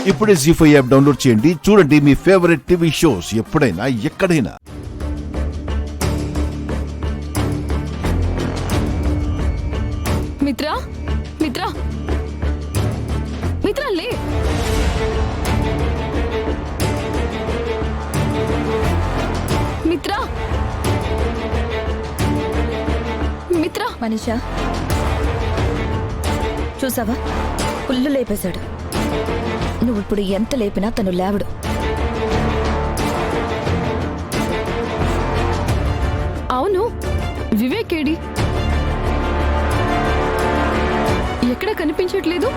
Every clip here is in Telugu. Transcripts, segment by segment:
ఇప్పుడే జీ5 యాప్ డౌన్లోడ్ చేయండి. చూడండి మీ ఫేవరెట్ టీవీ షోస్ ఎప్పుడైనా ఎక్కడైనా. మిత్రా మిత్రా మిత్రా లే. మిత్రా మిత్రా. మనీషా చూసావా, పుల్లు లేపేశాడు. నువ్వు ఇప్పుడు ఎంత లేపినా తను లేవడు. అవును, వివేక్ ఏడి? ఎక్కడ కనిపించట్లేదు.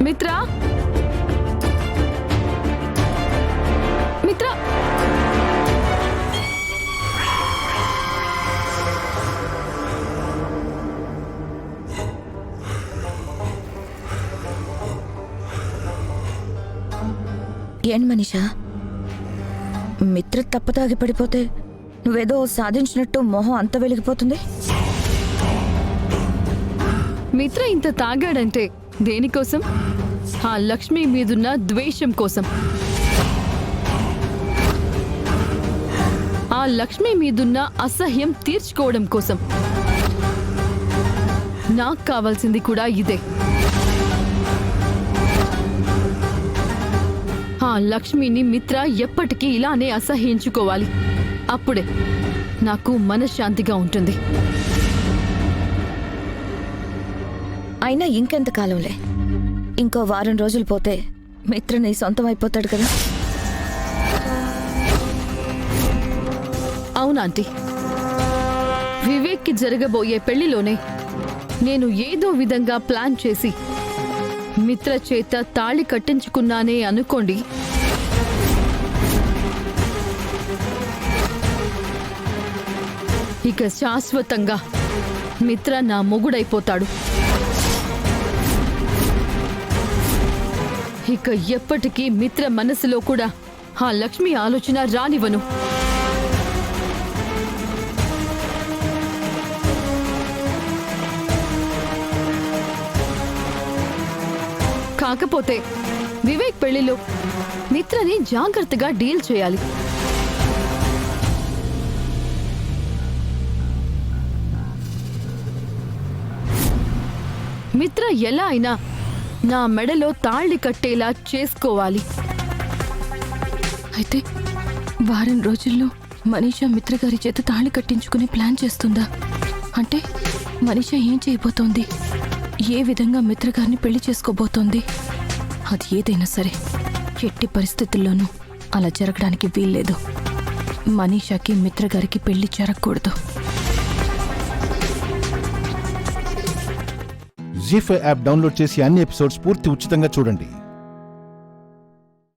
మిత్రా మిత్రా. ఏంటి మనీషా, మిత్ర తప్పతాగి పడిపోతే నువ్వేదో సాధించినట్టు మొహం అంత వెలిగిపోతుంది. మిత్ర ఇంత తాగాడంటే దేనికోసం? ఆ లక్ష్మి మీదున్న ద్వేషం కోసం. ఆ లక్ష్మి మీదున్న అసహ్యం తీర్చుకోవడం కోసం. నాకు కావాల్సింది కూడా ఇదే. ఆ లక్ష్మిని మిత్ర ఎప్పటికీ ఇలానే అసహ్యించుకోవాలి. అప్పుడే నాకు మనశ్శాంతిగా ఉంటుంది. అయినా ఇంకెంత కాలంలే, ఇంకో వారం రోజులు పోతే మిత్ర నీ సొంతం అయిపోతాడు కదా. అవునాంటీ, వివేక్కి జరగబోయే పెళ్లిలోనే నేను ఏదో విధంగా ప్లాన్ చేసి మిత్ర చేత తాళి కట్టించుకున్నానే అనుకోండి. ఇక శాశ్వతంగా మిత్ర నా మొగుడైపోతాడు. ఇక ఎప్పటికీ మిత్ర మనసులో కూడా ఆ లక్ష్మి ఆలోచన రానివ్వను. కాకపోతే వివేక్ పెళ్లిలో మిత్రని జాగ్రత్తగా డీల్ చేయాలి. మిత్ర ఎలా అయినా నా మెడలో తాళి కట్టేలా చేసుకోవాలి. అయితే వారం రోజుల్లో మనీషా మిత్ర గారి చేత తాళి కట్టించుకునే ప్లాన్ చేస్తుందా? అంటే మనీషా ఏం చేయబోతోంది? ఏ విధంగా మిత్ర గారిని పెళ్లి చేసుకోబోతోంది? అది ఏదైనా సరే ఎట్టి పరిస్థితుల్లోనూ అలా జరగడానికి వీల్లేదు. మనీషాకి మిత్ర గారికి పెళ్లి జరగకూడదు. జీ5 యాప్ డౌన్లోడ్ చేసి అన్ని ఎపిసోడ్స్ పూర్తి ఉచితంగా చూడండి.